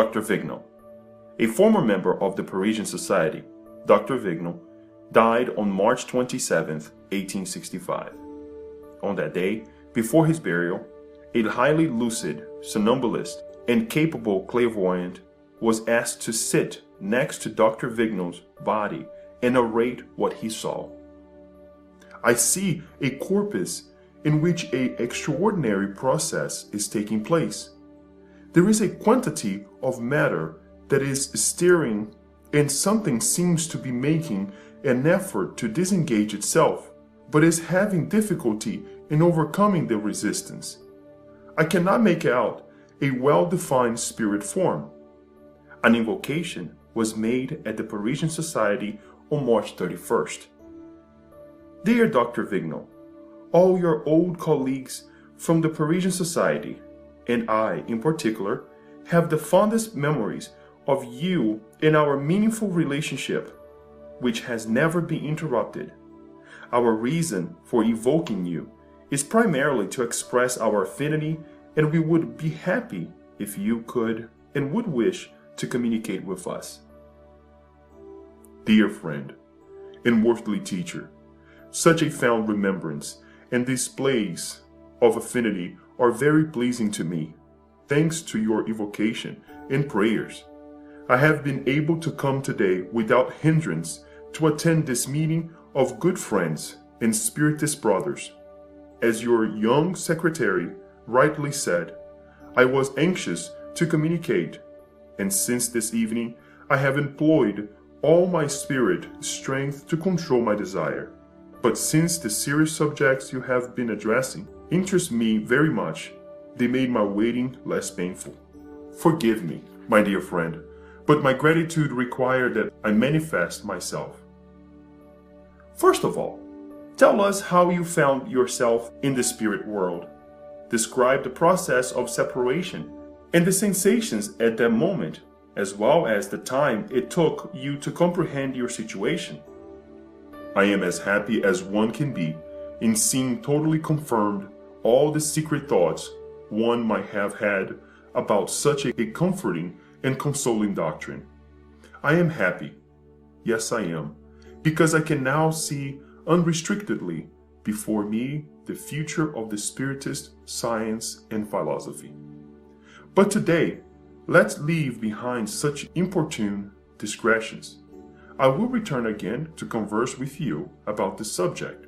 Dr. Vignal. A former member of the Parisian Society, Dr. Vignal died on March 27, 1865. On that day, before his burial, a highly lucid somnambulist and capable clairvoyant was asked to sit next to Dr. Vignal's body and narrate what he saw. I see a corpus in which an extraordinary process is taking place. There is a quantity of matter that is stirring, and something seems to be making an effort to disengage itself, but is having difficulty in overcoming the resistance. I cannot make out a well-defined spirit form. An invocation was made at the Parisian Society on March 31st. Dear Dr. Vignal, all your old colleagues from the Parisian Society, and I in particular, have the fondest memories of you in our meaningful relationship, which has never been interrupted. Our reason for evoking you is primarily to express our affinity, and we would be happy if you could and would wish to communicate with us. Dear friend and worthily teacher, such a fond remembrance and displays of affinity are very pleasing to me. Thanks to your evocation and prayers, I have been able to come today without hindrance to attend this meeting of good friends and spiritist brothers. As your young secretary rightly said, I was anxious to communicate, and since this evening I have employed all my spirit strength to control my desire. But since the serious subjects you have been addressing interest me very much, they made my waiting less painful. Forgive me, my dear friend, but my gratitude required that I manifest myself. First of all, tell us how you found yourself in the spirit world. Describe the process of separation and the sensations at that moment, as well as the time it took you to comprehend your situation. I am as happy as one can be in seeing totally confirmed all the secret thoughts one might have had about such a comforting and consoling doctrine. I am happy, yes I am, because I can now see unrestrictedly before me the future of the Spiritist science and philosophy. But today, let's leave behind such importune digressions. I will return again to converse with you about the subject,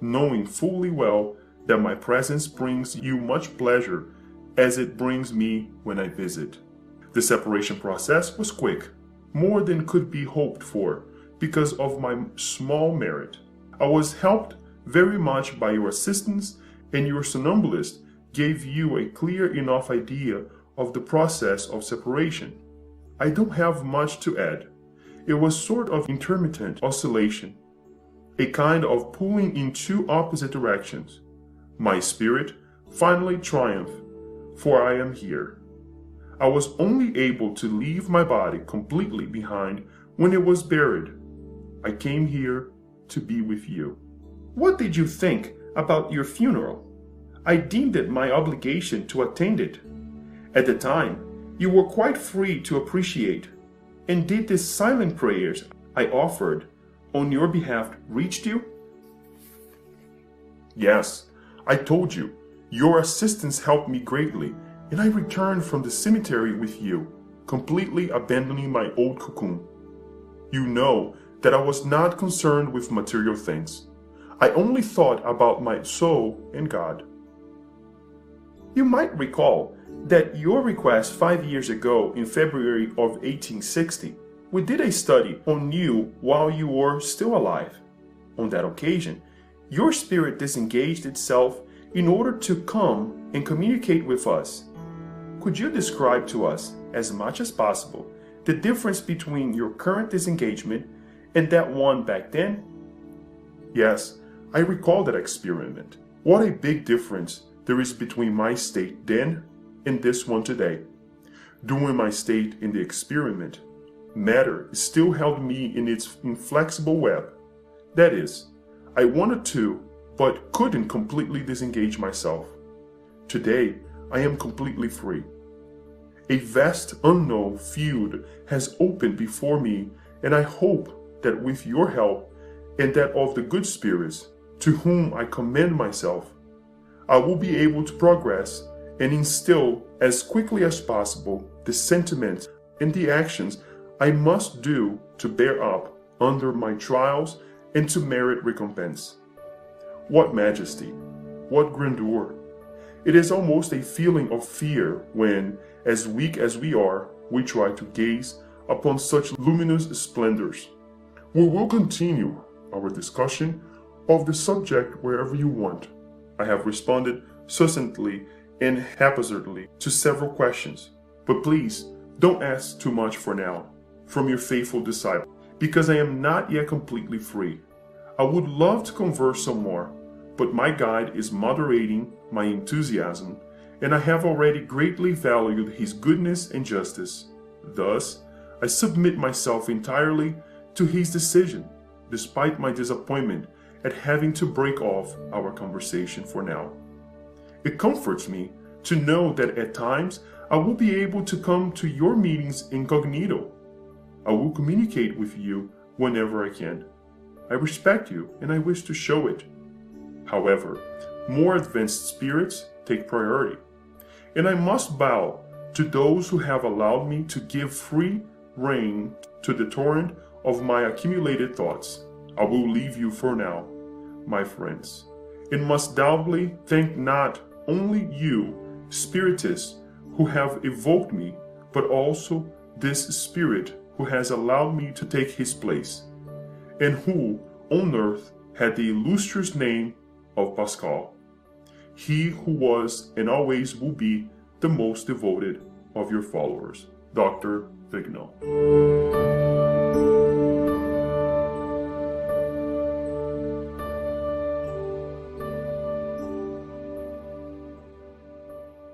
knowing fully well that my presence brings you much pleasure as it brings me when I visit. The separation process was quick, more than could be hoped for because of my small merit. I was helped very much by your assistance, and your somnambulist gave you a clear enough idea of the process of separation. I don't have much to add. It was sort of intermittent oscillation, a kind of pulling in two opposite directions. My spirit finally triumphed, for I am here. I was only able to leave my body completely behind when it was buried. I came here to be with you. What did you think about your funeral? I deemed it my obligation to attend it. At the time, you were quite free to appreciate. And did the silent prayers I offered on your behalf reach you? Yes, I told you, your assistance helped me greatly, and I returned from the cemetery with you, completely abandoning my old cocoon. You know that I was not concerned with material things. I only thought about my soul and God. You might recall that your request 5 years ago in February of 1860, we did a study on you while you were still alive. On that occasion, your spirit disengaged itself in order to come and communicate with us. Could you describe to us, as much as possible, the difference between your current disengagement and that one back then? Yes, I recall that experiment. What a big difference there is between my state then and this one today. During my state in the experiment, matter still held me in its inflexible web. That is, I wanted to, but couldn't completely disengage myself. Today, I am completely free. A vast unknown field has opened before me, and I hope that with your help and that of the good spirits to whom I commend myself, I will be able to progress and instill as quickly as possible the sentiments and the actions I must do to bear up under my trials and to merit recompense. What majesty, what grandeur! It is almost a feeling of fear when, as weak as we are, we try to gaze upon such luminous splendors. We will continue our discussion of the subject wherever you want. I have responded succinctly and haphazardly to several questions, but please don't ask too much for now from your faithful disciple, because I am not yet completely free. I would love to converse some more, but my guide is moderating my enthusiasm, and I have already greatly valued his goodness and justice. Thus, I submit myself entirely to his decision, despite my disappointment at having to break off our conversation for now. It comforts me to know that at times I will be able to come to your meetings incognito. I will communicate with you whenever I can. I respect you and I wish to show it. However, more advanced spirits take priority, and I must bow to those who have allowed me to give free rein to the torrent of my accumulated thoughts. I will leave you for now, my friends, and must doubly thank not only you, spiritists, who have evoked me, but also this spirit who has allowed me to take his place, and who on earth had the illustrious name of Pascal, he who was and always will be the most devoted of your followers, Dr. Vignal.